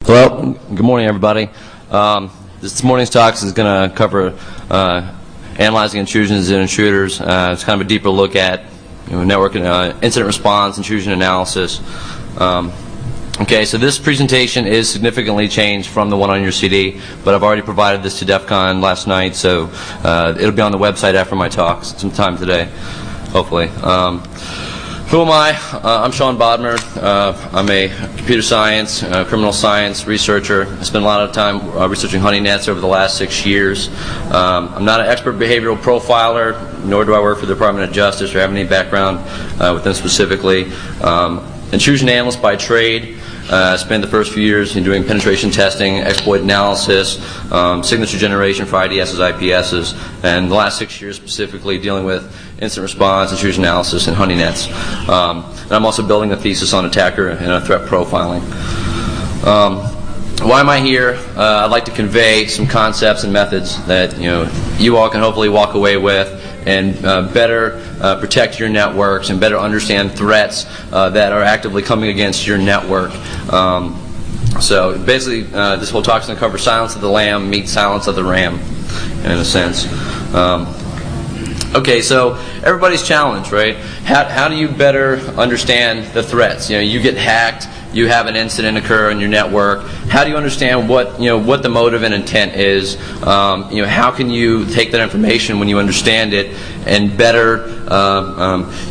Hello, good morning everybody. This morning's talk is going to cover analyzing intrusions and intruders. It's kind of a deeper look at network incident response, intrusion analysis. Okay, so this presentation is significantly changed from the one on your CD, but I've already provided this to DefCon last night, so it'll be on the website after my talk sometime today, hopefully. Who am I? I'm Sean Bodmer. I'm a computer science, criminal science researcher. I spent a lot of time researching honey nets over the last 6 years. I'm not an expert behavioral profiler, nor do I work for the Department of Justice or have any background with them specifically. Intrusion analyst by trade. I spent the first few years doing penetration testing, exploit analysis, signature generation for IDSs, IPSs, and the last 6 years specifically dealing with incident response, intrusion analysis, and honey nets. And I'm also building a thesis on attacker and threat profiling. Why am I here? I'd like to convey some concepts and methods that you all can hopefully walk away with and better protect your networks and better understand threats that are actively coming against your network. So basically, this whole talk is going to cover silence of the lamb meets silence of the ram, in a sense. Okay, so everybody's challenged, right? How do you better understand the threats? You get hacked. You have an incident occur in your network. How do you understand what the motive and intent is? How can you take that information when you understand it and better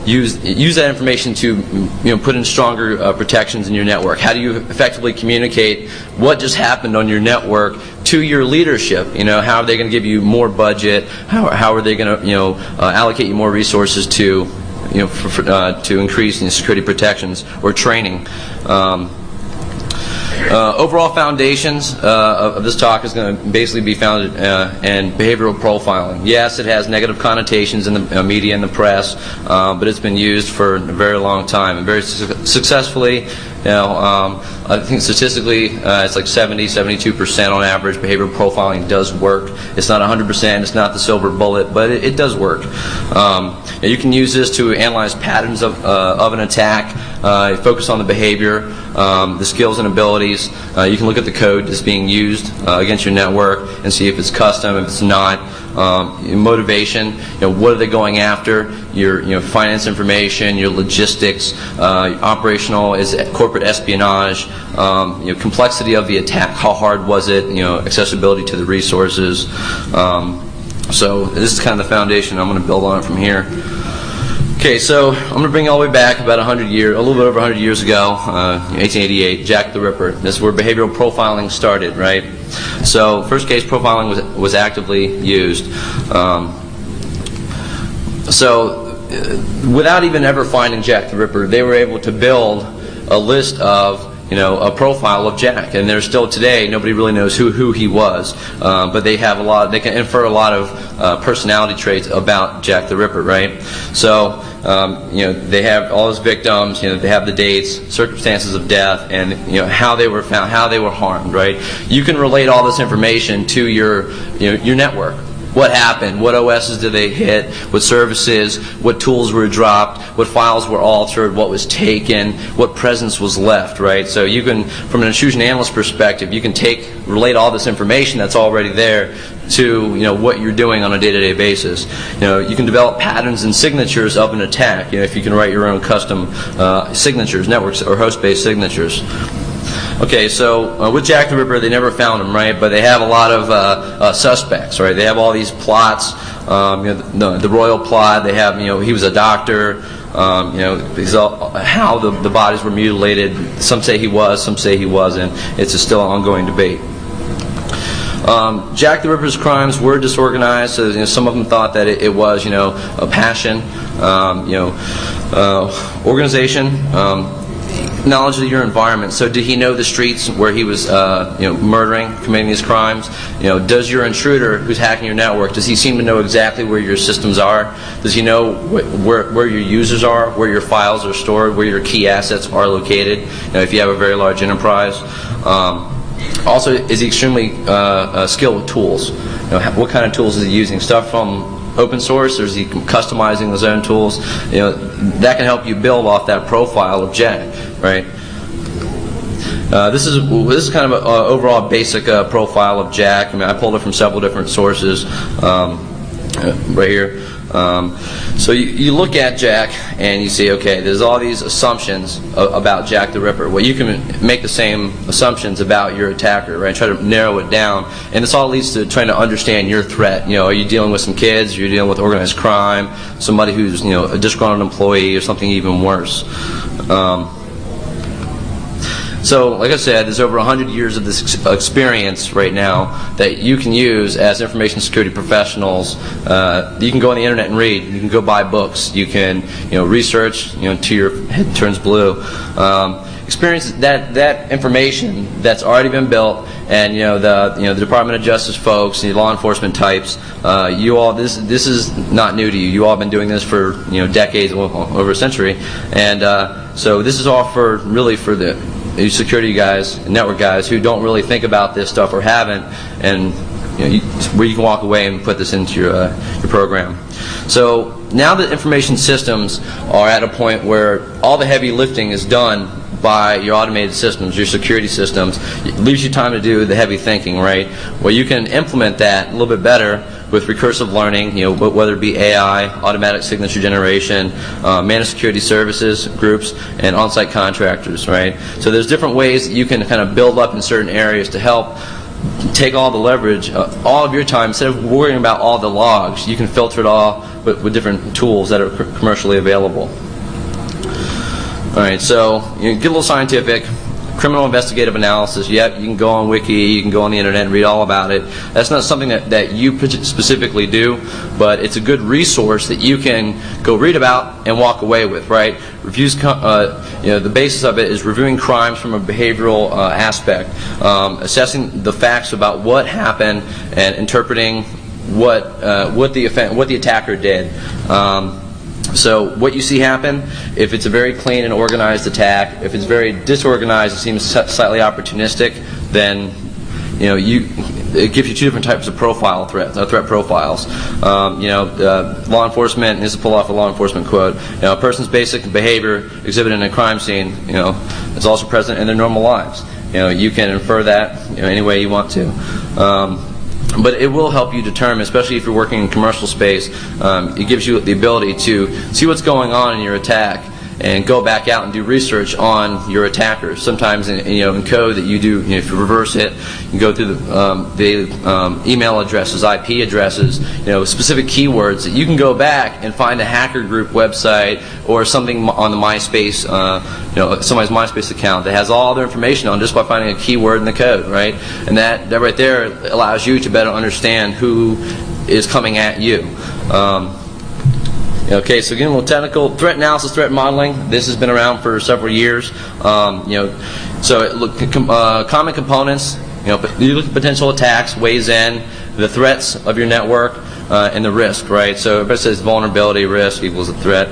use that information to put in stronger protections in your network? How do you effectively communicate what just happened on your network to your leadership? How are they going to give you more budget? How are they going to allocate you more resources to to increase security protections or training? Overall foundations of this talk is going to basically be founded in behavioral profiling. Yes, it has negative connotations in the media and the press, but it's been used for a very long time and very successfully. I think statistically it's like 72% on average. Behavioral profiling does work. It's not 100%. It's not the silver bullet, but it does work. You can use this to analyze patterns of an attack. Focus on the behavior, the skills and abilities. You can look at the code that's being used against your network and see if it's custom, if it's not. Motivation. What are they going after? Your finance information, your logistics, operational, is it corporate espionage, complexity of the attack, how hard was it, accessibility to the resources. So this is kind of the foundation. I'm going to build on it from here. Okay, so I'm going to bring you all the way back about 100 years, a little bit over 100 years ago, 1888, Jack the Ripper. This is where behavioral profiling started, right? So first case profiling was actively used. Without even ever finding Jack the Ripper, they were able to build a list of a profile of Jack, and there's still today nobody really knows who he was, but they have they can infer a lot of personality traits about Jack the Ripper, right? So they have all his victims, they have the dates, circumstances of death, and how they were found, how they were harmed, right? You can relate all this information to your network. What happened? What OSs did they hit? What services? What tools were dropped? What files were altered? What was taken? What presence was left, right? So you can, from an intrusion analyst perspective, you can relate all this information that's already there to what you're doing on a day-to-day basis. You can develop patterns and signatures of an attack. If you can write your own custom signatures, networks or host-based signatures. Okay, so with Jack the Ripper, they never found him, right? But they have a lot of suspects, right? They have all these plots, the royal plot. They have, he was a doctor. How the bodies were mutilated. Some say he was, some say he wasn't. It's still an ongoing debate. Jack the Ripper's crimes were disorganized. So some of them thought that it was, a passion, organization. Knowledge of your environment. So did he know the streets where he was murdering, committing these crimes? Does your intruder who's hacking your network, does he seem to know exactly where your systems are? Does he know where your users are, where your files are stored, where your key assets are located, if you have a very large enterprise? Also, is he extremely skilled with tools? What kind of tools is he using? Stuff from open source, or is he customizing his own tools? That can help you build off that profile of Jack, right? This is kind of an overall basic profile of Jack. I mean, I pulled it from several different sources right here. So you look at Jack and you see, okay, there's all these assumptions about Jack the Ripper. Well, you can make the same assumptions about your attacker, right? Try to narrow it down, and this all leads to trying to understand your threat. You know, are you dealing with some kids? Are you dealing with organized crime? Somebody who's, you know, a disgruntled employee, or something even worse? So, like I said, there's over 100 years of this experience right now that you can use as information security professionals. You can go on the internet and read. You can go buy books. You can, you know, research, you know, till your head turns blue. Experience that information that's already been built, and the Department of Justice folks, the law enforcement types. You all, this is not new to you. You all have been doing this for decades, over a century, and so this is all for the security guys and network guys who don't really think about this stuff or haven't, and where you can walk away and put this into your program. So now that information systems are at a point where all the heavy lifting is done by your automated systems, your security systems, it leaves you time to do the heavy thinking, right? Well, you can implement that a little bit better with recursive learning, whether it be AI, automatic signature generation, managed security services groups, and on-site contractors, right? So there's different ways that you can kind of build up in certain areas to help take all the leverage, all of your time. Instead of worrying about all the logs, you can filter it all with different tools that are commercially available. All right, so get a little scientific. Criminal investigative analysis. Yep, you can go on Wiki, you can go on the internet and read all about it. That's not something that you specifically do, but it's a good resource that you can go read about and walk away with, right? Reviews, the basis of it is reviewing crimes from a behavioral aspect, assessing the facts about what happened, and interpreting what the attacker did. So what you see happen, if it's a very clean and organized attack, if it's very disorganized, it seems slightly opportunistic, then it gives you two different types of threat profiles. Law enforcement, and this is pull off a law enforcement quote, a person's basic behavior exhibited in a crime scene, is also present in their normal lives. You can infer that any way you want to. But it will help you determine, especially if you're working in commercial space, it gives you the ability to see what's going on in your attack and go back out and do research on your attackers. Sometimes in code that you do, if you reverse it, you go through the email addresses, IP addresses, specific keywords that you can go back and find a hacker group website or something on the MySpace, somebody's MySpace account that has all their information on just by finding a keyword in the code, right? And that right there allows you to better understand who is coming at you. Okay, so again, a little technical. Threat analysis, threat modeling. This has been around for several years. Common components. You look at potential attacks, weighs in the threats of your network and the risk, right? So everybody says vulnerability, risk equals a threat,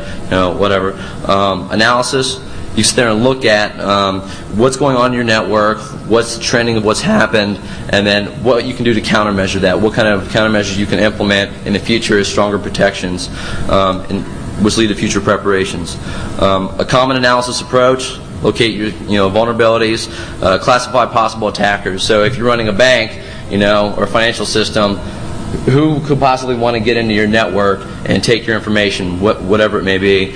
whatever. Analysis. You sit there and look at what's going on in your network, what's trending of what's happened, and then what you can do to countermeasure that, what kind of countermeasures you can implement in the future as stronger protections, which lead to future preparations. A common analysis approach, locate your vulnerabilities, classify possible attackers. So if you're running a bank, or a financial system, who could possibly want to get into your network and take your information, whatever it may be.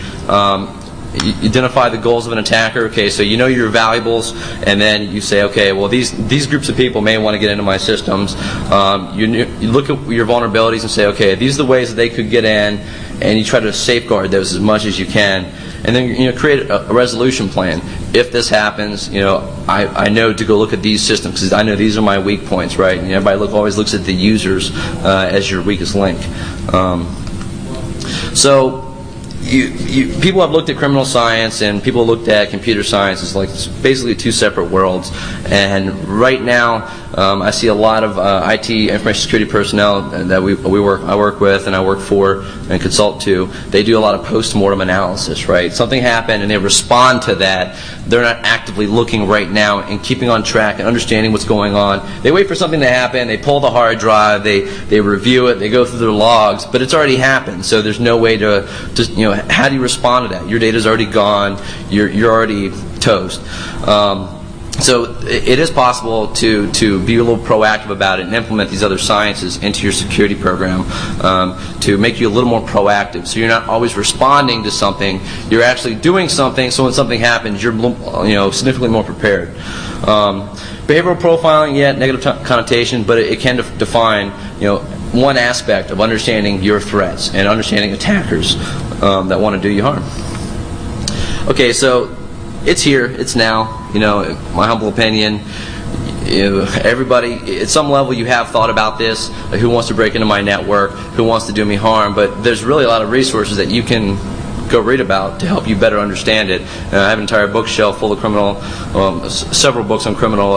You identify the goals of an attacker. Okay, so your valuables, and then you say, okay, well these groups of people may want to get into my systems. You look at your vulnerabilities and say, okay, these are the ways that they could get in, and you try to safeguard those as much as you can, and then create a resolution plan. If this happens, I know to go look at these systems because I know these are my weak points, right? And everybody always looks at the users as your weakest link. People have looked at criminal science and people have looked at computer science. It's basically two separate worlds. And right now, I see a lot of IT information security personnel that I work with and I work for and consult to. They do a lot of post-mortem analysis, right? Something happened and they respond to that. They're not actively looking right now and keeping on track and understanding what's going on. They wait for something to happen. They pull the hard drive. They review it. They go through their logs, but it's already happened. So there's no way to how do you respond to that? Your data's already gone. You're already toast. So it is possible to be a little proactive about it and implement these other sciences into your security program to make you a little more proactive. So you're not always responding to something; you're actually doing something. So when something happens, you're significantly more prepared. Behavioral profiling, negative connotation, but it can define one aspect of understanding your threats and understanding attackers that want to do you harm. Okay, so it's here, it's now. My humble opinion, everybody at some level you have thought about this. Who wants to break into my network? Who wants to do me harm? But there's really a lot of resources that you can go read about to help you better understand it. I have an entire bookshelf full of several books on criminal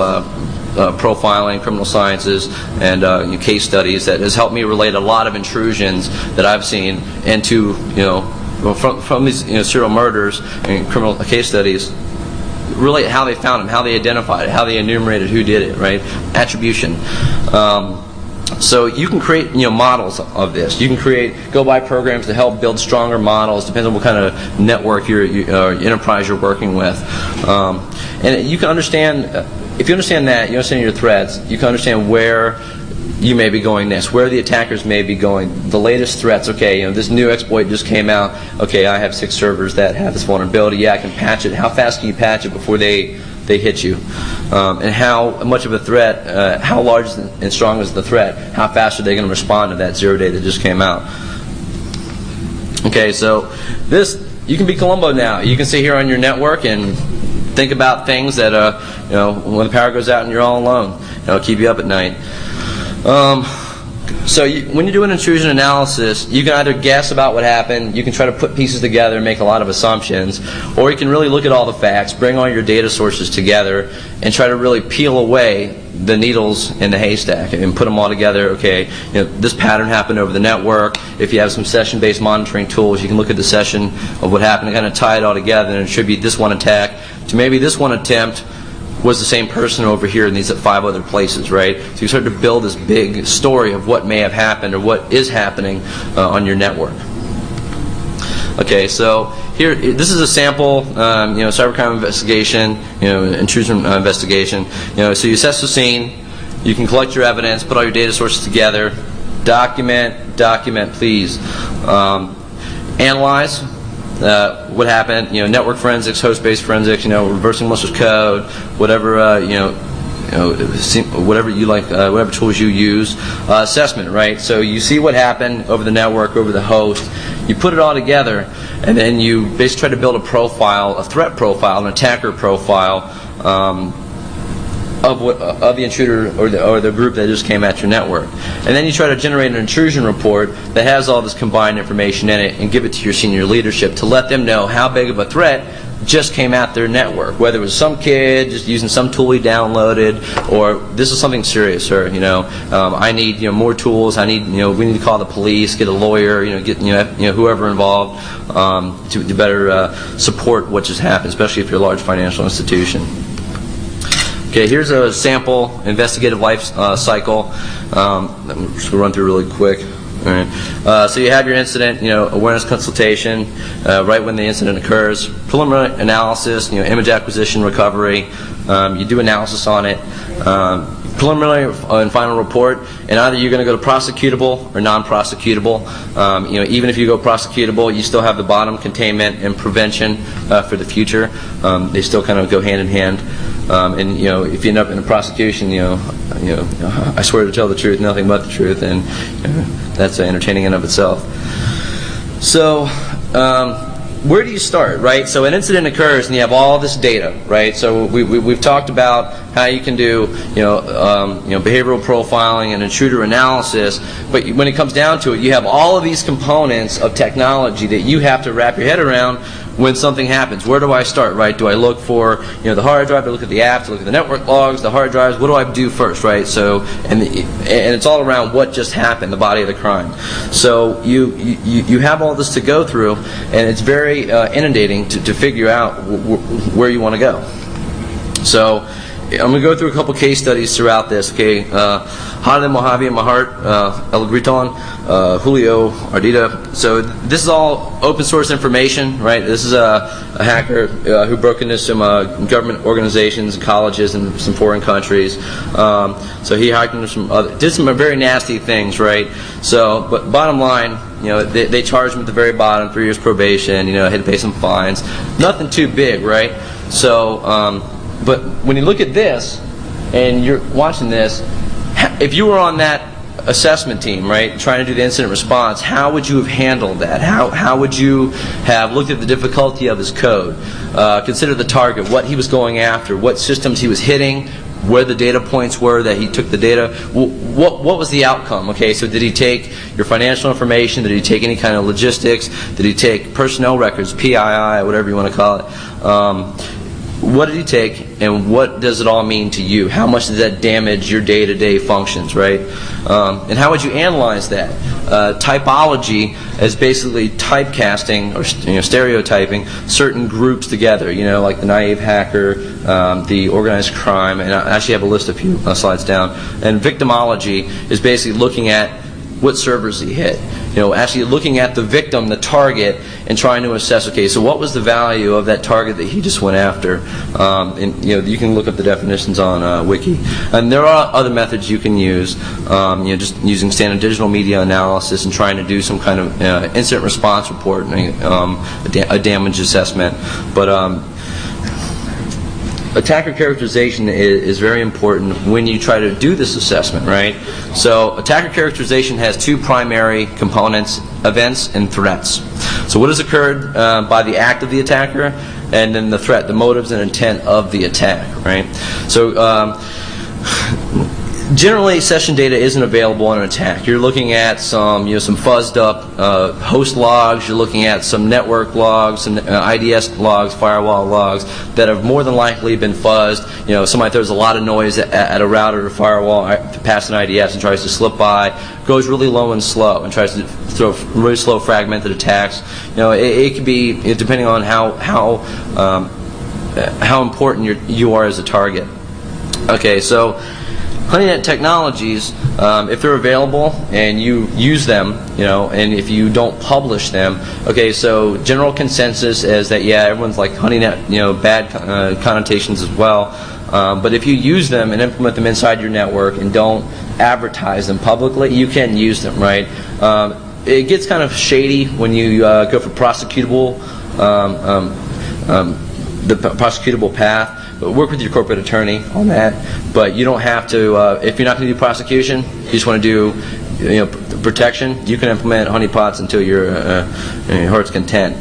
profiling, criminal sciences, and case studies that has helped me relate a lot of intrusions that I've seen into from these serial murders and criminal case studies. Relate how they found them, how they identified it, how they enumerated who did it, right? Attribution. So you can create models of this. You can go by programs to help build stronger models. Depends on what kind of network or enterprise you're working with. And you can understand, if you understand that, you understand your threats, you can understand where you may be going next, where the attackers may be going, the latest threats. Okay, this new exploit just came out. Okay, I have 6 servers that have this vulnerability. Yeah, I can patch it. How fast can you patch it before they hit you? And how much of a threat, how large and strong is the threat? How fast are they going to respond to that 0 day that just came out? Okay, so you can be Columbo now. You can sit here on your network and think about things that when the power goes out and you're all alone, it'll keep you up at night. So when you do an intrusion analysis, you can either guess about what happened, you can try to put pieces together and make a lot of assumptions, or you can really look at all the facts, bring all your data sources together, and try to really peel away the needles in the haystack and put them all together. Okay, this pattern happened over the network. If you have some session-based monitoring tools, you can look at the session of what happened and kind of tie it all together and attribute this one attack to maybe this one attempt was the same person over here in these 5 other places, right? So you start to build this big story of what may have happened or what is happening on your network. Okay, so here, this is a sample, cybercrime investigation, intrusion investigation. So you assess the scene, you can collect your evidence, put all your data sources together, document, please. Analyze. What happened? Network forensics, host-based forensics. Reversing malicious code, whatever whatever you like, whatever tools you use. Assessment, right? So you see what happened over the network, over the host. You put it all together, and then you basically try to build a profile, a threat profile, an attacker profile of the intruder or the group that just came at your network. And then you try to generate an intrusion report that has all this combined information in it and give it to your senior leadership to let them know how big of a threat just came at their network. Whether it was some kid just using some tool he downloaded, or this is something serious, sir. I need more tools. I need we need to call the police, get a lawyer, get whoever involved to better support what just happened, especially if you're a large financial institution. Okay, here's a sample investigative life cycle. I'm just going to run through really quick. All right. So you have your incident, awareness consultation, right when the incident occurs, preliminary analysis, image acquisition, recovery. You do analysis on it, preliminary and final report, and either you're going to go to prosecutable or non-prosecutable. Even if you go prosecutable, you still have the bottom, containment and prevention for the future. They still kind of go hand in hand. And if you end up in a prosecution, I swear to tell the truth, nothing but the truth, and that's entertaining in of itself. So, where do you start, right? So an incident occurs, and you have all this data, right? So we've talked about how you can do, behavioral profiling and intruder analysis, but when it comes down to it, you have all of these components of technology that you have to wrap your head around when something happens. Where do I start, right? Do I look for, the hard drive? Do I look at the apps? Do I look at the network logs, the hard drives? What do I do first, right? So, and it's all around what just happened, the body of the crime. So you have all this to go through, and it's very inundating to figure out where you want to go. So I'm going to go through a couple case studies throughout this. Okay, Hatem Mojave in my heart, El Griton, Julio Ardita. So this is all open source information, right? This is a hacker who broke into some government organizations, colleges, in some foreign countries. So he hacked into did some very nasty things, right? So, but bottom line, they charged him at the very bottom, 3 years probation. Had to pay some fines. Nothing too big, right? So. But when you look at this, and you're watching this, if you were on that assessment team, right, trying to do the incident response, how would you have handled that? How would you have looked at the difficulty of his code? Consider the target, what he was going after, what systems he was hitting, where the data points were that he took the data. What was the outcome? Okay, so did he take your financial information? Did he take any kind of logistics? Did he take personnel records, PII, whatever you want to call it? What did he take, and what does it all mean to you? How much does that damage your day-to-day functions, right? And how would you analyze that? Typology is basically typecasting or stereotyping certain groups together. Like the naive hacker, the organized crime, and I actually have a list a few slides down. And victimology is basically looking at what servers he hit. Actually looking at the victim, the target, and trying to assess, okay, so what was the value of that target that he just went after? And you can look up the definitions on Wiki. And there are other methods you can use, just using standard digital media analysis and trying to do some kind of incident response report, a damage assessment. But attacker characterization is very important when you try to do this assessment, right? So attacker characterization has two primary components: events and threats. So what has occurred by the act of the attacker, and then the threat, the motives and intent of the attack, right? So generally, session data isn't available on an attack. You're looking at some fuzzed up host logs. You're looking at some network logs, some IDS logs, firewall logs that have more than likely been fuzzed. Somebody throws a lot of noise at a router or firewall past an IDS and tries to slip by, goes really low and slow, and tries to throw really slow fragmented attacks. It could be, depending on how important you are as a target. Okay, so HoneyNet technologies, if they're available and you use them, and if you don't publish them, okay, so general consensus is that, yeah, everyone's like HoneyNet, bad connotations as well. But if you use them and implement them inside your network and don't advertise them publicly, you can use them, right? It gets kind of shady when you go for prosecutable, the prosecutable path. Work with your corporate attorney on that, but you don't have to. If you're not going to do prosecution, you just want to do, protection. You can implement honeypots until your heart's content.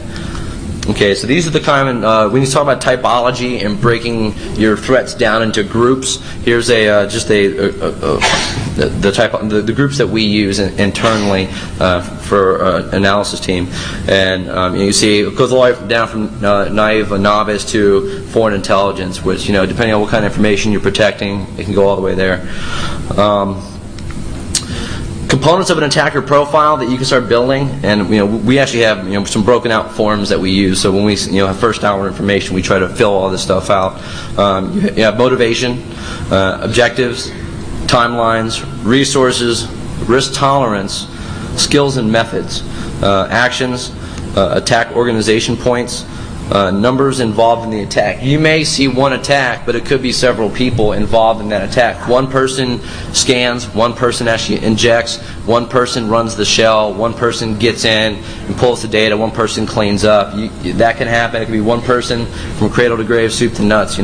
Okay, so these are the common. When you talk about typology and breaking your threats down into groups, here's the groups that we use internally for analysis team, and you see it goes all the way down from naive, novice to foreign intelligence, which depending on what kind of information you're protecting, it can go all the way there. Components of an attacker profile that you can start building, and we actually have some broken out forms that we use. So when we have first hour information, we try to fill all this stuff out. You have motivation, objectives, timelines, resources, risk tolerance, skills and methods, actions, attack organization points, numbers involved in the attack. You may see one attack, but it could be several people involved in that attack. One person scans, one person actually injects, one person runs the shell, one person gets in and pulls the data, one person cleans up. That can happen. It could be one person from cradle to grave, soup to nuts,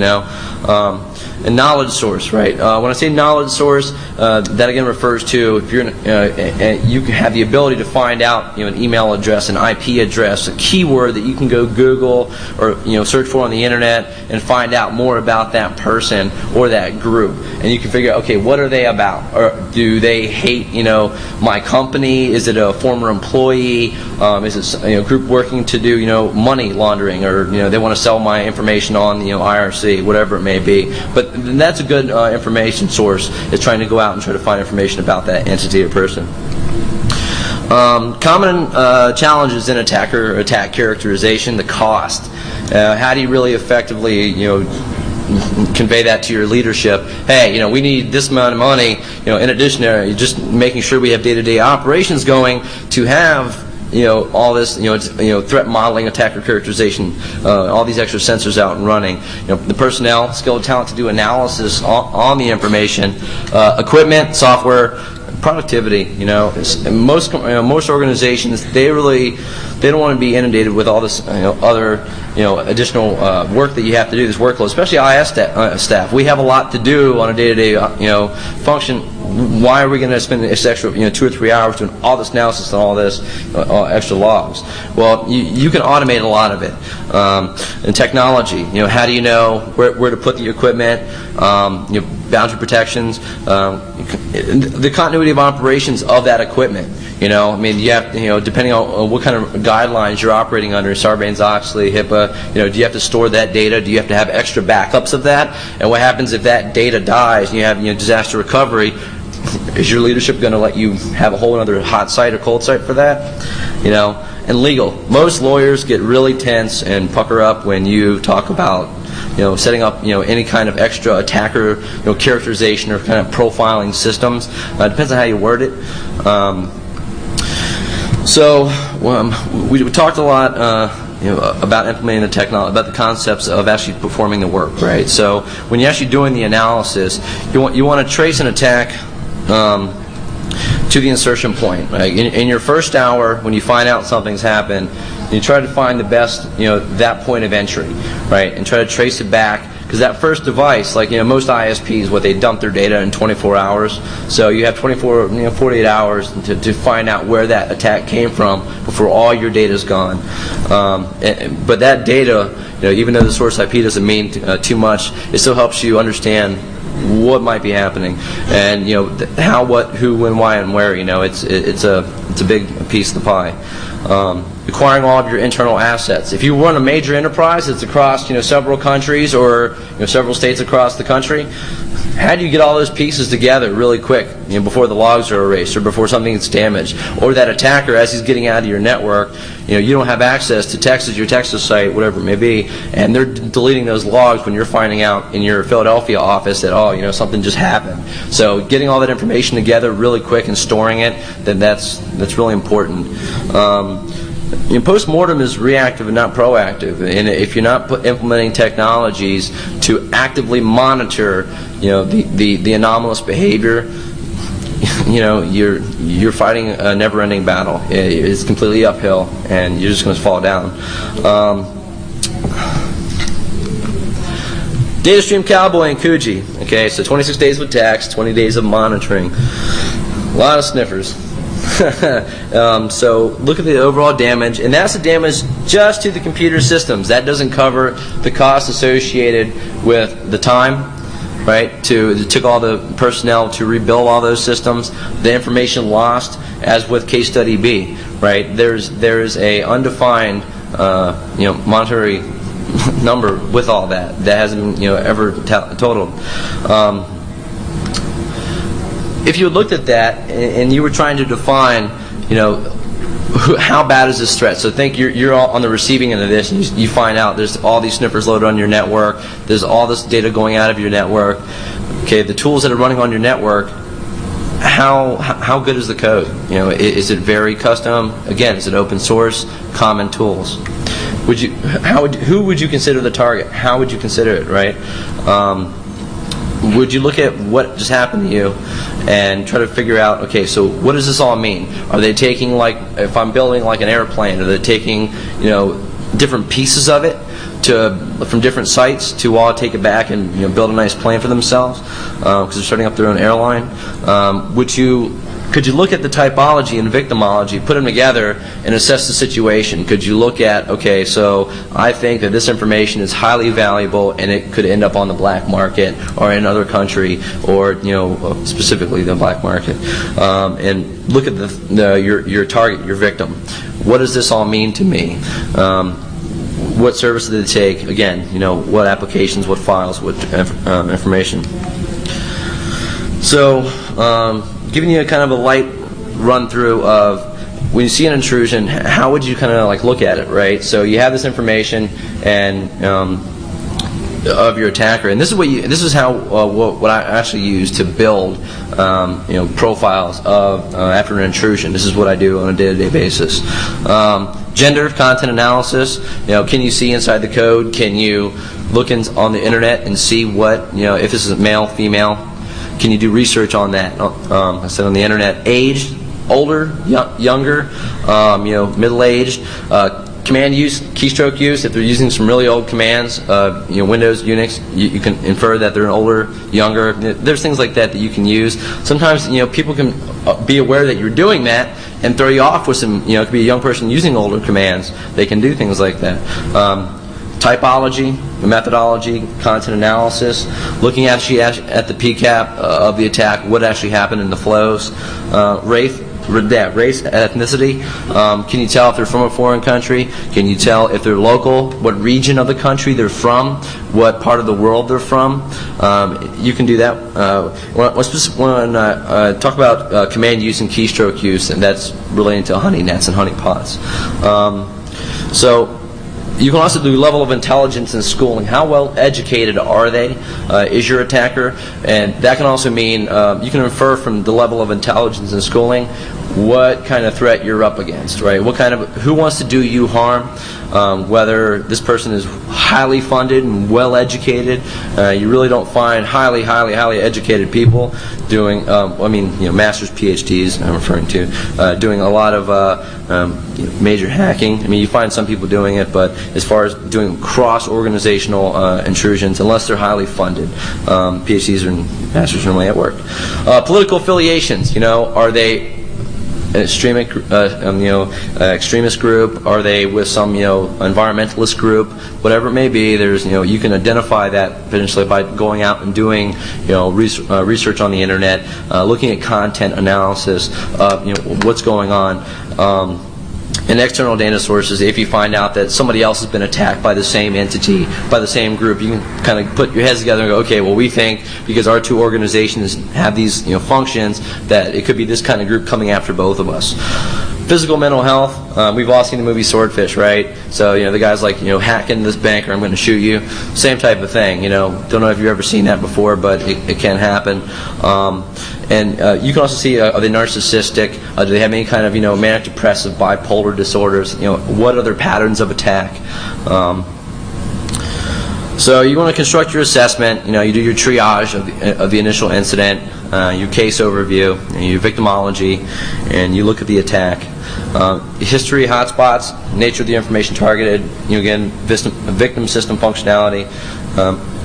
And knowledge source, right? When I say knowledge source, that again refers to if you're you have the ability to find out an email address, an IP address, a keyword that you can go Google or search for on the internet and find out more about that person or that group, and you can figure out, okay, what are they about? Or do they hate my company? Is it a former employee? Is it a group working to do money laundering, or they want to sell my information on IRC, whatever it may be? But that's a good information source, is trying to go out and try to find information about that entity or person. Common challenges in attack characterization: the cost. How do you really effectively convey that to your leadership. Hey, we need this amount of money. In addition to just making sure we have day-to-day operations going to have all this, threat modeling, attacker characterization, all these extra sensors out and running. The personnel, skill, talent to do analysis on the information, equipment, software, productivity. Most organizations, they don't want to be inundated with all this other additional work that you have to do, this workload, especially IS staff. We have a lot to do on a day-to-day function. Why are we going to spend this extra 2 or 3 hours doing all this analysis and all this extra logs? Well, you can automate a lot of it. And technology, how do you know where to put the equipment? Boundary protections, the continuity of operations of that equipment. You have, depending on what kind of guidelines you're operating under, Sarbanes-Oxley, HIPAA, do you have to store that data? Do you have to have extra backups of that? And what happens if that data dies and you have disaster recovery? Is your leadership going to let you have a whole other hot site or cold site for that? And legal. Most lawyers get really tense and pucker up when you talk about setting up any kind of extra attacker characterization or kind of profiling systems. Depends on how you word it. We talked a lot about implementing the technology, about the concepts of actually performing the work, right? So when you're actually doing the analysis, you want to trace an attack to the insertion point. Right? In your first hour, when you find out something's happened, you try to find the best, that point of entry, right, and try to trace it back. Because that first device, like most ISPs, they dump their data in 24 hours. So you have 48 hours to find out where that attack came from before all your data is gone. But that data, even though the source IP doesn't mean too much, it still helps you understand what might be happening, and how, what, who, when, why, and where. It's a big piece of the pie. Acquiring all of your internal assets. If you run a major enterprise that's across several countries or several states across the country, how do you get all those pieces together really quick before the logs are erased or before something gets damaged? Or that attacker, as he's getting out of your network, you don't have access to Texas, your Texas site, whatever it may be, and they're deleting those logs when you're finding out in your Philadelphia office that something just happened. So getting all that information together really quick and storing it, then that's really important. Post-mortem is reactive and not proactive, and if you're not implementing technologies to actively monitor, the anomalous behavior, you're fighting a never-ending battle. It's completely uphill, and you're just going to fall down. Data stream cowboy and Coogee. Okay, so 26 days of attacks, 20 days of monitoring. A lot of sniffers. So look at the overall damage, and that's the damage just to the computer systems. That doesn't cover the cost associated with the time, right? It took all the personnel to rebuild all those systems. The information lost, as with case study B, right? There's a undefined monetary number with all that hasn't been ever totaled. If you looked at that and you were trying to define, how bad is this threat? So think you're all on the receiving end of this, and you find out there's all these sniffers loaded on your network. There's all this data going out of your network. Okay, the tools that are running on your network. How good is the code? Is it very custom? Again, is it open source? Common tools. Who would you consider the target? How would you consider it? Right? Would you look at what just happened to you and try to figure out, okay, so what does this all mean? Are they taking, if I'm building like an airplane, are they taking, different pieces of it from different sites to all take it back and build a nice plane for themselves because they're starting up their own airline? Could you look at the typology and victimology, put them together, and assess the situation? Could you look at, okay, so I think that this information is highly valuable and it could end up on the black market or in another country, or specifically the black market, and look at your target, your victim. What does this all mean to me? What service did it take? Again, what applications, what files, what information. So, giving you a kind of a light run through of when you see an intrusion, how would you kind of look at it, right? So you have this information, and of your attacker, and this is how what I actually use to build profiles of after an intrusion. This is what I do on a day-to-day basis. Gender content analysis. Can you see inside the code? Can you look on the internet and see what if this is male, female? Can you do research on that? I said on the internet. Age, older, younger, middle-aged. Command use, keystroke use. If they're using some really old commands, Windows, Unix, you can infer that they're older, younger. There's things like that you can use. Sometimes people can be aware that you're doing that and throw you off with some. It could be a young person using older commands. They can do things like that. Typology, methodology, content analysis, looking actually at the PCAP of the attack, what actually happened in the flows, race, ethnicity. Can you tell if they're from a foreign country? Can you tell if they're local? What region of the country they're from? What part of the world they're from? You can do that. When I talk about command use and keystroke use, and that's relating to honeypots and honeypots. So you can also do level of intelligence and schooling. How well educated are they? Is your attacker? And that can also mean you can infer from the level of intelligence and schooling what kind of threat you're up against, right? Who wants to do you harm? Whether this person is highly funded and well educated. You really don't find highly educated people doing, master's, PhDs. I'm referring to doing a lot of major hacking. You find some people doing it, but as far as doing cross-organizational intrusions, unless they're highly funded, PhDs and masters normally at work. Political affiliations. Are they extremist group? Are they with some environmentalist group? Whatever it may be, there's you can identify that potentially by going out and doing research on the internet, looking at content analysis of what's going on. And external data sources, if you find out that somebody else has been attacked by the same entity, by the same group, you can kind of put your heads together and go, okay, well, we think because our two organizations have these functions that it could be this kind of group coming after both of us. Physical mental health, we've all seen the movie Swordfish, right? So, the guy's like, hack into this bank or I'm going to shoot you. Same type of thing, Don't know if you've ever seen that before, but it can happen. And you can also see, are they narcissistic? Do they have any kind of, manic depressive, bipolar disorders? What are their patterns of attack? So you want to construct your assessment. You do your triage of the initial incident, your case overview, and your victimology, and you look at the attack. History, hotspots, nature of the information targeted. Again, victim system functionality,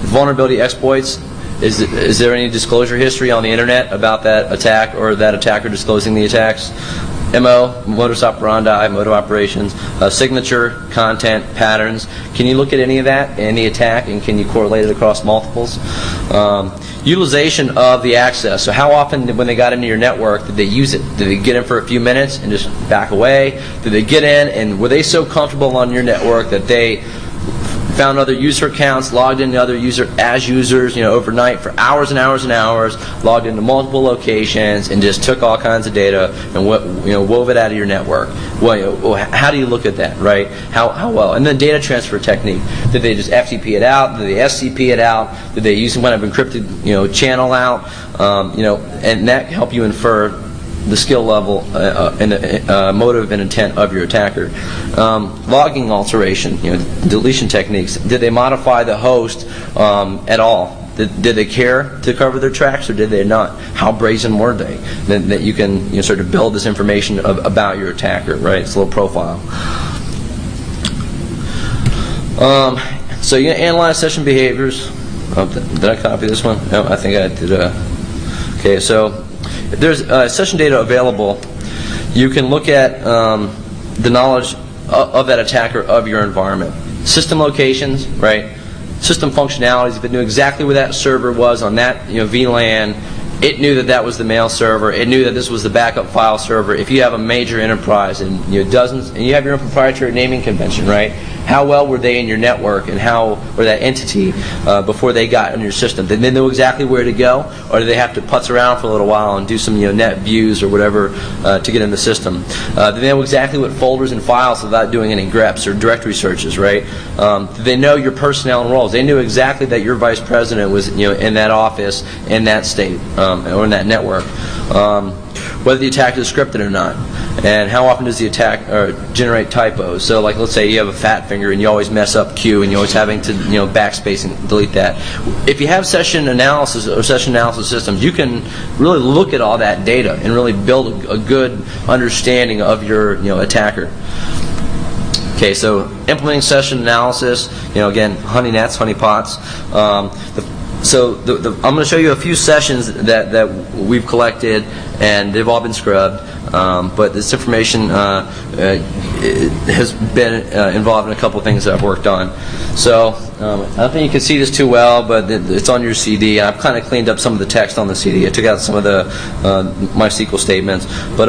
vulnerability exploits. Is there any disclosure history on the internet about that attack or that attacker disclosing the attacks? MO, modus operandi, mode of operations, signature, content, patterns. Can you look at any of that in the attack, and can you correlate it across multiples? Utilization of the access. So how often when they got into your network did they use it? Did they get in for a few minutes and just back away? Did they get in and were they so comfortable on your network that they found other user accounts, logged into other users, overnight for hours and hours and hours, logged into multiple locations, and just took all kinds of data and wove it out of your network? Well, how do you look at that, right? How well? And then data transfer technique. Did they just FTP it out? Did they SCP it out? Did they use some kind of encrypted channel out? And that can help you infer the skill level and the motive and intent of your attacker. Logging alteration, deletion techniques. Did they modify the host at all? Did they care to cover their tracks or did they not? How brazen were they? That you can sort of build this information about your attacker, right? It's a little profile. So you analyze session behaviors. Did I copy this one? No, I think I did. Okay, so if there's session data available, you can look at the knowledge of that attacker of your environment. System locations, right? System functionalities. If it knew exactly where that server was on that VLAN, it knew that that was the mail server. It knew that this was the backup file server. If you have a major enterprise and dozens, and you have your own proprietary naming convention, right? how well were they in your network and or that entity before they got on your system? Did they know exactly where to go, or did they have to putz around for a little while and do some net views or whatever to get in the system? Did they know exactly what folders and files without doing any greps or directory searches, right? Did they know your personnel and roles? They knew exactly that your vice president was in that office, in that state, or in that network. Whether the attack is scripted or not, and how often does the attack generate typos. So like, let's say you have a fat finger and you always mess up Q and you're always having to backspace and delete that. If you have session analysis or session analysis systems, you can really look at all that data and really build a good understanding of your attacker. Okay, so implementing session analysis, again, honeypots. I'm going to show you a few sessions that we've collected, and they've all been scrubbed. But this information has been involved in a couple of things that I've worked on. So I don't think you can see this too well, but it's on your CD. I've kind of cleaned up some of the text on the CD. I took out some of the MySQL statements. But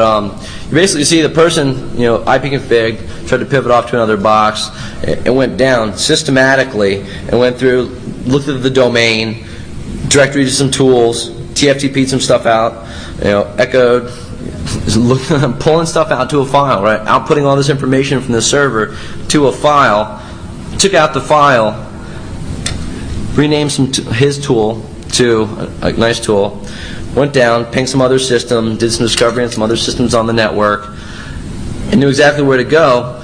you basically see the person, IP config, tried to pivot off to another box, and went down systematically and went through, looked at the domain, directory to some tools, TFTP'd some stuff out, echoed, pulling stuff out to a file, right? Outputting all this information from the server to a file, took out the file, renamed his tool to a nice tool, went down, pinged some other system, did some discovery on some other systems on the network, and knew exactly where to go,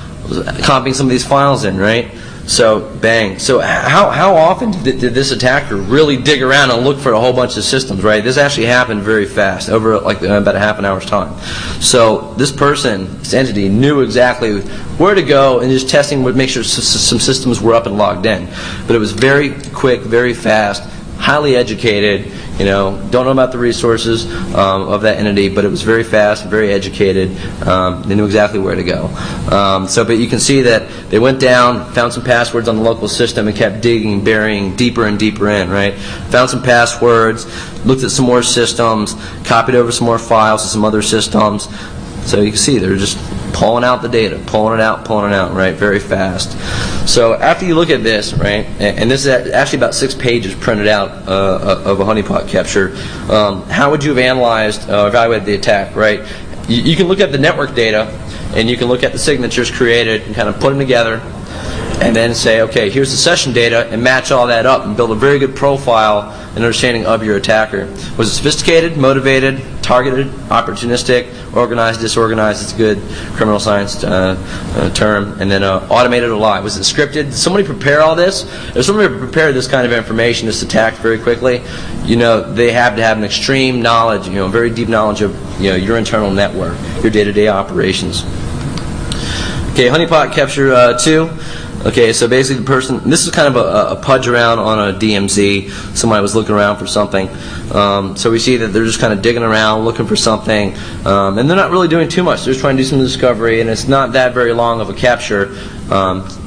copying some of these files in, right? So, bang. So how often did this attacker really dig around and look for a whole bunch of systems, right? This actually happened very fast, over about a half an hour's time. So this person, this entity, knew exactly where to go and just testing would make sure some systems were up and logged in. But it was very quick, very fast, highly educated, don't know about the resources of that entity, but it was very fast, very educated. They knew exactly where to go. But you can see that they went down, found some passwords on the local system, and kept digging, burying deeper and deeper in, right? Found some passwords, looked at some more systems, copied over some more files to some other systems. So you can see they're just pulling out the data, pulling it out, right, very fast. So after you look at this, right, and this is actually about 6 pages printed out of a honeypot capture, how would you have analyzed or evaluated the attack, right? You can look at the network data, and you can look at the signatures created and kind of put them together, and then say, okay, here's the session data, and match all that up and build a very good profile and understanding of your attacker. Was it sophisticated, motivated, targeted, opportunistic, organized, disorganized? It's a good criminal science term. And then automated or live. Was it scripted? Did somebody prepare all this? If somebody prepared this kind of information, this attack very quickly, they have to have an extreme knowledge, very deep knowledge of your internal network, your day-to-day operations. Okay, honeypot capture 2. Okay, so basically the person, this is kind of a pudge around on a DMZ. Somebody was looking around for something. So we see that they're just kind of digging around, looking for something. And they're not really doing too much. They're just trying to do some discovery, and it's not that very long of a capture.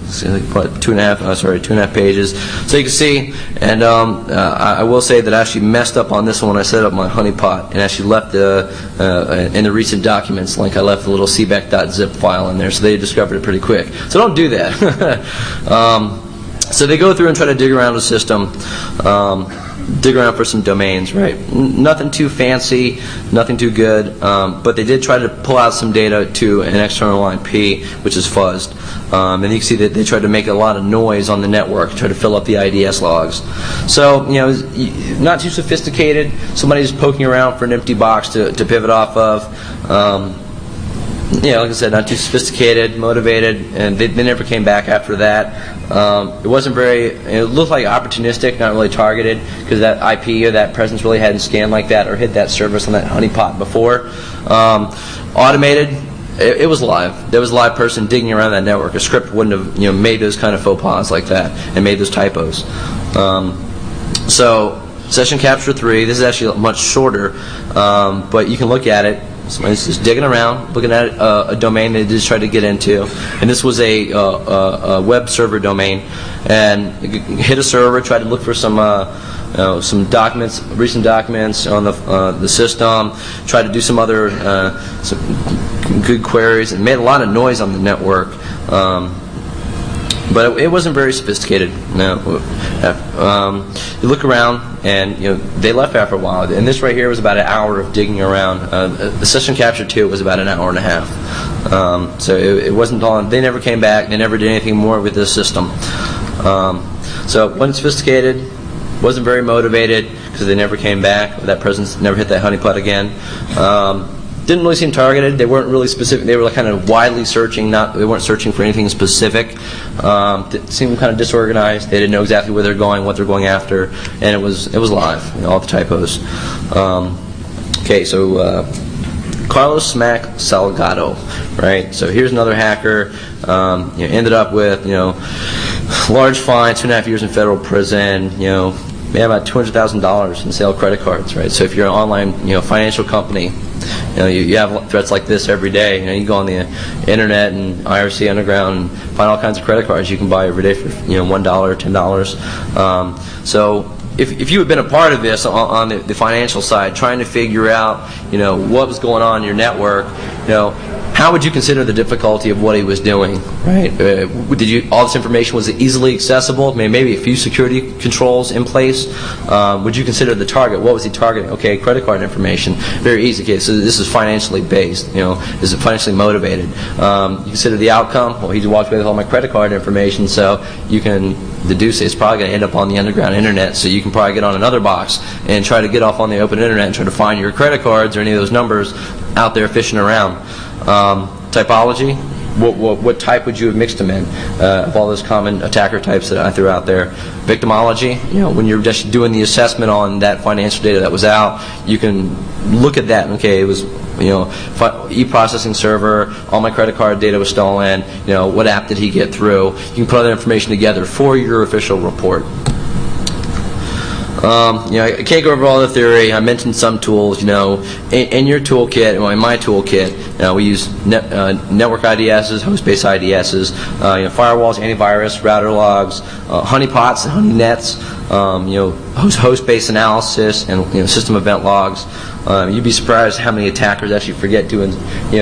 It's like 2.5 pages. So you can see, and I will say that I actually messed up on this one when I set up my honeypot, and actually left in the recent documents link, I left the little cbec.zip file in there, so they discovered it pretty quick. So don't do that. So they go through and try to dig around the system, dig around for some domains, right? Nothing too fancy, nothing too good, but they did try to pull out some data to an external IP, which is fuzzed. And you can see that they tried to make a lot of noise on the network, try to fill up the IDS logs. So, not too sophisticated. Somebody's poking around for an empty box to pivot off of. Like I said, not too sophisticated, motivated, and they never came back after that. It wasn't it looked like opportunistic, not really targeted, because that IP or that presence really hadn't scanned like that or hit that service on that honeypot before. Automated, it was live. There was a live person digging around that network. A script wouldn't have made those kind of faux pas like that and made those typos. So session capture 3, this is actually much shorter, but you can look at it. Somebody's just digging around, looking at a domain they just tried to get into, and this was a web server domain, and hit a server, tried to look for some documents, recent documents on the system, tried to do some other some good queries, and made a lot of noise on the network. But it wasn't very sophisticated. No. You look around, and they left after a while. And this right here was about an hour of digging around. The session capture 2 was about an hour and a half. So it wasn't long. They never came back. They never did anything more with this system. So it wasn't sophisticated, wasn't very motivated, because they never came back. That person never hit that honeypot again. Didn't really seem targeted. They weren't really specific. They were kind of widely searching. They weren't searching for anything specific. Seemed kind of disorganized. They didn't know exactly where they're going, what they're going after, and it was live. All the typos. Okay, so Carlos Smack Salgado, right? So here's another hacker. Ended up with large fine, 2.5 years in federal prison. May have about $200,000 in sale credit cards, right? So if you're an online, financial company, you have threats like this every day. You go on the internet and IRC Underground and find all kinds of credit cards you can buy every day for $1, $10. So if you had been a part of this on the financial side, trying to figure out what was going on in your network, how would you consider the difficulty of what he was doing, right? All this information, was it easily accessible? Maybe a few security controls in place? Would you consider the target? What was he targeting? Okay, credit card information, very easy. Okay, so this is financially based. Is it financially motivated? You consider the outcome. Well, he walked away with all my credit card information, so you can deduce it's probably going to end up on the underground internet. So you can probably get on another box and try to get off on the open internet and try to find your credit cards or any of those numbers out there fishing around. Typology, what type would you have mixed them in of all those common attacker types that I threw out there? Victimology, when you're just doing the assessment on that financial data that was out, you can look at that. Okay, it was e-processing server, all my credit card data was stolen. What app did he get through? You can put all that information together for your official report. I can't go over all the theory. I mentioned some tools. In your toolkit, well, in my toolkit, we use network IDSs, host-based IDSs, firewalls, antivirus, router logs, honeypots and honeynets, host-based analysis, and system event logs. You'd be surprised how many attackers actually forget to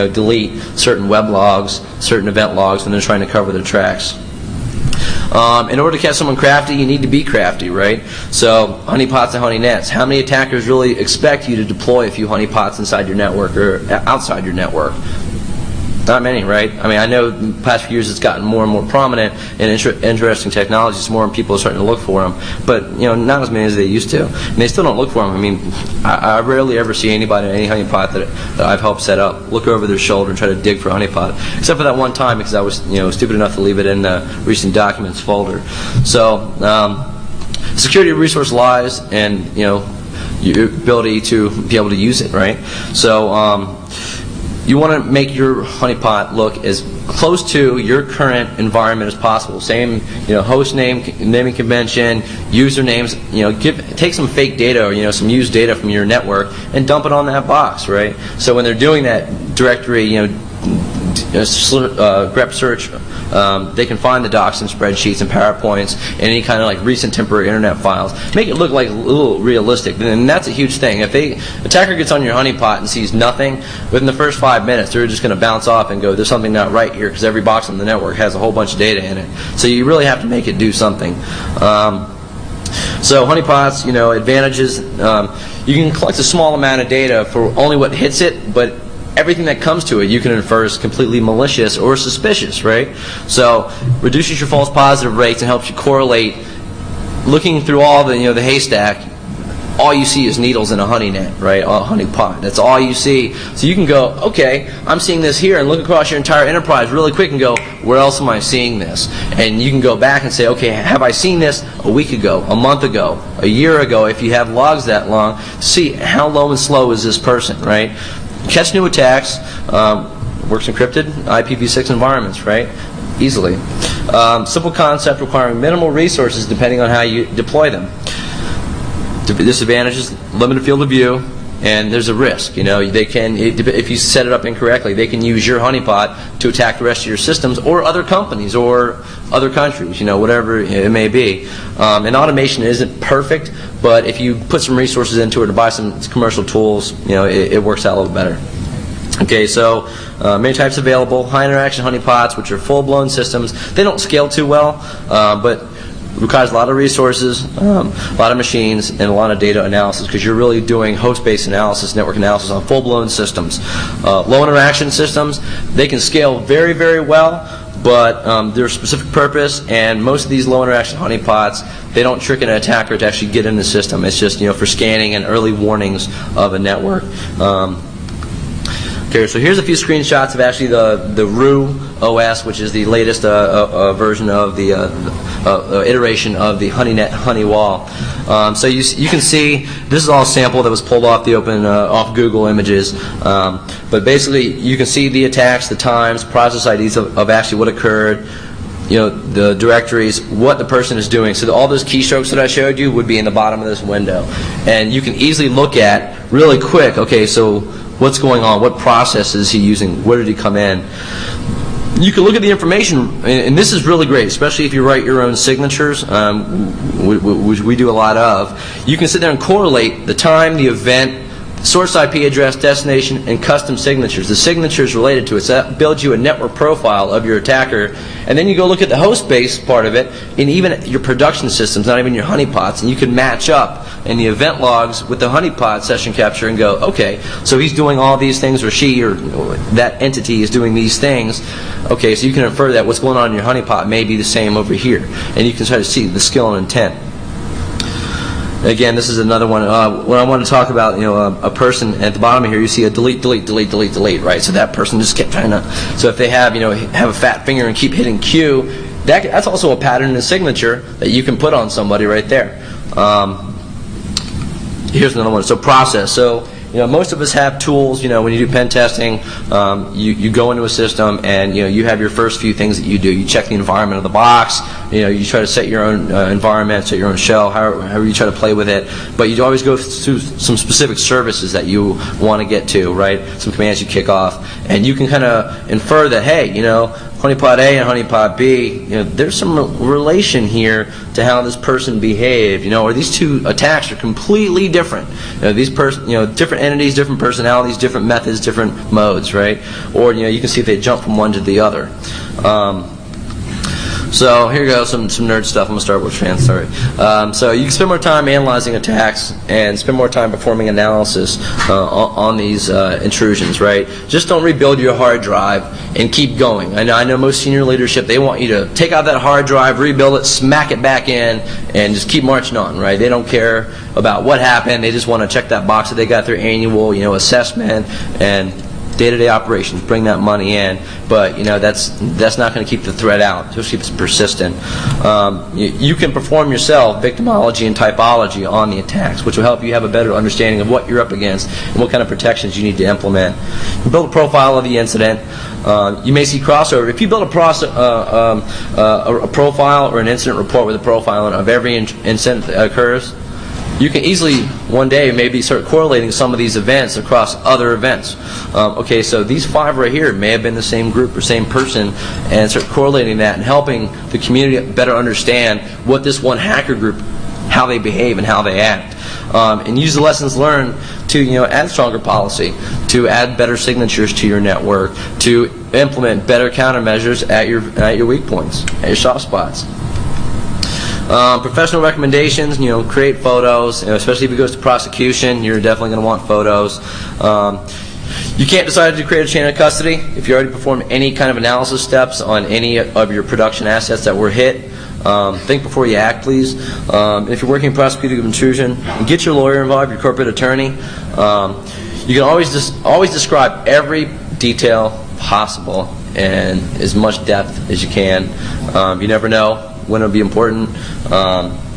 delete certain web logs, certain event logs when they're trying to cover their tracks. In order to catch someone crafty, you need to be crafty, right? So, honeypots and honeynets. How many attackers really expect you to deploy a few honeypots inside your network or outside your network? Not many, right? I know in the past few years it's gotten more and more prominent and interesting technologies. More people are starting to look for them, but not as many as they used to. And they still don't look for them. I rarely ever see anybody in any honeypot that I've helped set up look over their shoulder and try to dig for a honeypot, except for that one time because I was stupid enough to leave it in the recent documents folder. So security of resource lies in your ability to be able to use it, right? So you want to make your honeypot look as close to your current environment as possible. Same, host name, naming convention, usernames. Take some fake data or some used data from your network and dump it on that box, right? So when they're doing that directory, grep search, they can find the docs and spreadsheets and PowerPoints and any kind of recent temporary internet files. Make it look like a little realistic, and that's a huge thing. If attacker gets on your honeypot and sees nothing within the first 5 minutes, they're just going to bounce off and go, "There's something not right here," because every box on the network has a whole bunch of data in it. So you really have to make it do something. So honeypots, advantages. You can collect a small amount of data for only what hits it, but everything that comes to it you can infer is completely malicious or suspicious, right? So reduces your false positive rates and helps you correlate. Looking through all the haystack, all you see is needles in a honey net, right? A honey pot. That's all you see. So you can go, okay, I'm seeing this here, and look across your entire enterprise really quick and go, where else am I seeing this? And you can go back and say, okay, have I seen this a week ago, a month ago, a year ago? If you have logs that long, see how low and slow is this person, right? Catch new attacks, works encrypted, IPv6 environments, right? Easily. Simple concept requiring minimal resources depending on how you deploy them. Disadvantages, limited field of view, and there's a risk. They can, if you set it up incorrectly, they can use your honeypot to attack the rest of your systems or other companies or other countries, whatever it may be. And automation isn't perfect, but if you put some resources into it to buy some commercial tools, it works out a little better. Okay, so many types available. High interaction honeypots, which are full-blown systems. They don't scale too well, but requires a lot of resources, a lot of machines, and a lot of data analysis, because you're really doing host-based analysis, network analysis on full-blown systems. Low interaction systems, they can scale very, very well, but they're a specific purpose, and most of these low interaction honeypots, they don't trick an attacker to actually get in the system. It's just, for scanning and early warnings of a network. Okay, so here's a few screenshots of actually the RU OS, which is the latest version of the iteration of the HoneyNet Honeywall. So you can see this is all a sample that was pulled off the off Google Images. But basically, you can see the attacks, the times, process IDs of actually what occurred. The directories, what the person is doing. So all those keystrokes that I showed you would be in the bottom of this window. And you can easily look at really quick, okay, so what's going on? What process is he using? Where did he come in? You can look at the information, and this is really great, especially if you write your own signatures, which we do a lot of. You can sit there and correlate the time, the event, source IP address, destination, and custom signatures. The signatures related to it. So that builds you a network profile of your attacker. And then you go look at the host-based part of it, and even your production systems, not even your honeypots, and you can match up in the event logs with the honeypot session capture and go, okay, so he's doing all these things, or she or that entity is doing these things. Okay, so you can infer that what's going on in your honeypot may be the same over here. And you can try to see the skill and intent. Again, this is another one. When I want to talk about, a person at the bottom of here, you see a delete, delete, delete, delete, delete, right? So that person just kept trying to. So if they have, have a fat finger and keep hitting Q, that's also a pattern in the signature that you can put on somebody right there. Here's another one. So process. So most of us have tools. When you do pen testing, you go into a system and you have your first few things that you do. You check the environment of the box. You try to set your own environment, set your own shell, however you try to play with it. But you always go through some specific services that you want to get to, right? Some commands you kick off, and you can kind of infer that, hey, honeypot A and honeypot B, there's some relation here to how this person behaved, or these two attacks are completely different. These different entities, different personalities, different methods, different modes, right? Or you can see if they jump from one to the other. So here you go, some nerd stuff. I'm going to start with trans, sorry. So you can spend more time analyzing attacks and spend more time performing analysis on these intrusions, right? Just don't rebuild your hard drive and keep going. I know most senior leadership, they want you to take out that hard drive, rebuild it, smack it back in, and just keep marching on, right? They don't care about what happened. They just want to check that box that they got their annual, assessment and day-to-day operations, bring that money in, but that's not going to keep the threat out, especially if it's persistent. You can perform yourself victimology and typology on the attacks, which will help you have a better understanding of what you're up against and what kind of protections you need to implement. You build a profile of the incident. You may see crossover. If you build a profile or an incident report with a profile of every incident that occurs, you can easily, one day, maybe start correlating some of these events across other events. Okay, so these 5 right here may have been the same group or same person, and start correlating that and helping the community better understand what this one hacker group, how they behave and how they act. And use the lessons learned to add stronger policy, to add better signatures to your network, to implement better countermeasures at your weak points, at your soft spots. Professional recommendations, create photos, especially if it goes to prosecution, you're definitely going to want photos. You can't decide to create a chain of custody if you already performed any kind of analysis steps on any of your production assets that were hit. Think before you act, please. If you're working in prosecuting intrusion, get your lawyer involved, your corporate attorney. You can always describe every detail possible and as much depth as you can. You never know when it'll be important.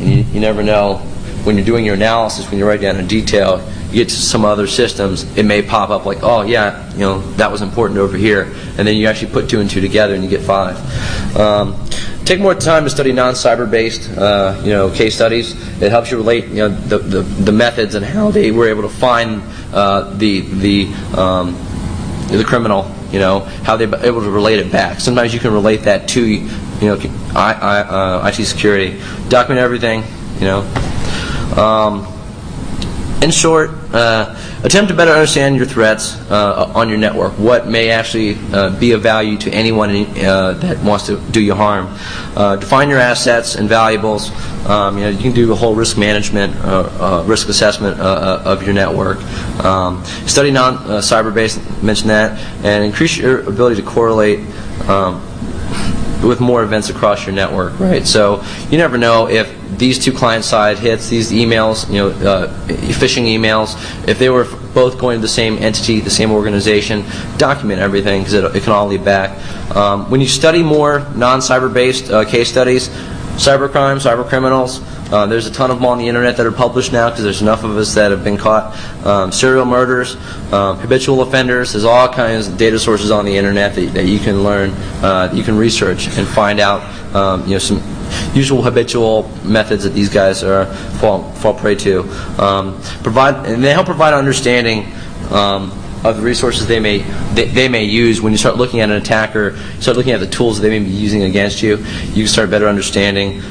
You never know when you're doing your analysis, when you write down in detail, you get to some other systems, it may pop up like, oh yeah, that was important over here, and then you actually put 2 and 2 together and you get 5. Take more time to study non-cyber-based, case studies. It helps you relate, the methods and how they were able to find the criminal, how they were able to relate it back. Sometimes you can relate that to IT security. Document everything, In short, attempt to better understand your threats on your network. What may actually be of value to anyone that wants to do you harm. Define your assets and valuables. You can do a whole risk management, risk assessment of your network. Study non-cyber-based, mention that, and increase your ability to correlate with more events across your network, right? So you never know if these two client-side hits, these emails, phishing emails, if they were both going to the same entity, the same organization, document everything because it can all lead back. When you study more non-cyber-based case studies, cybercrime, cyber criminals, there's a ton of them on the internet that are published now because there's enough of us that have been caught. Serial murders, habitual offenders, there's all kinds of data sources on the internet that you can learn, you can research and find out some usual habitual methods that these guys fall prey to. And they help provide understanding of the resources they may use. When you start looking at an attacker, start looking at the tools that they may be using against you, you can start better understanding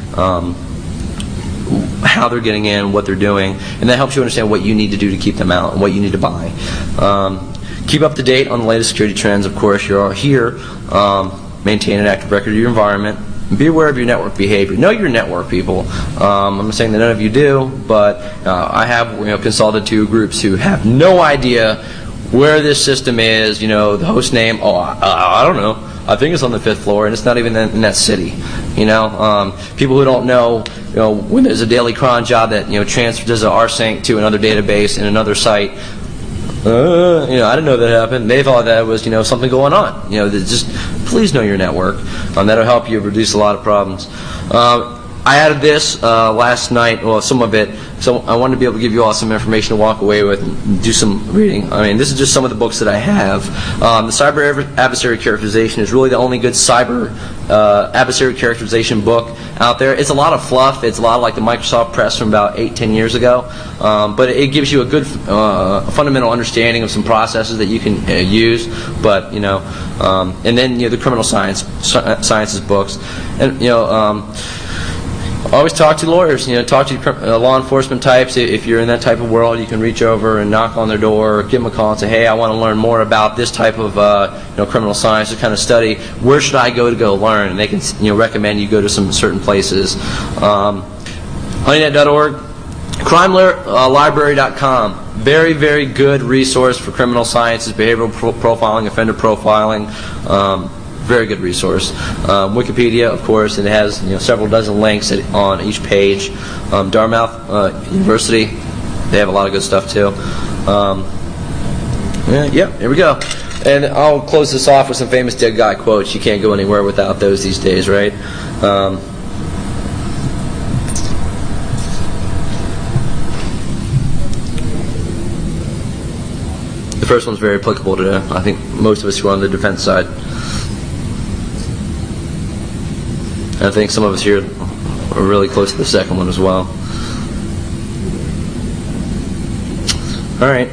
how they're getting in, what they're doing, and that helps you understand what you need to do to keep them out and what you need to buy. Keep up to date on the latest security trends, of course. You're here. Maintain an active record of your environment. Be aware of your network behavior. Know your network, people. I'm not saying that none of you do, but I have consulted to groups who have no idea where this system is. The host name. Oh, I don't know. I think it's on the 5th floor, and it's not even in that city. People who don't know, when there's a daily cron job that transfers an rsync to another database in another site. I didn't know that happened. They thought that was something going on. Just please know your network. That'll help you reduce a lot of problems. I added this last night, well, some of it, so I wanted to be able to give you all some information to walk away with and do some reading. I mean, this is just some of the books that I have. The Cyber Adversary Characterization is really the only good cyber adversary characterization book out there. It's a lot of fluff. It's a lot like the Microsoft Press from about 8-10 years ago. But it gives you a good fundamental understanding of some processes that you can use. But, and then, the criminal sciences books. And, always talk to lawyers. Talk to law enforcement types. If you're in that type of world, you can reach over and knock on their door, or give them a call and say, "Hey, I want to learn more about this type of criminal science, this kind of study. Where should I go to learn?" And they can recommend you go to some certain places. Honeynet.org, CrimeLibrary.com. Very, very good resource for criminal sciences, behavioral profiling, offender profiling. Very good resource. Wikipedia, of course, and it has several dozen links on each page. Dartmouth University, they have a lot of good stuff too. Yeah, here we go. And I'll close this off with some famous dead guy quotes. You can't go anywhere without those these days, right? The first one's very applicable to, I think, most of us who are on the defense side. I think some of us here are really close to the second one as well. All right.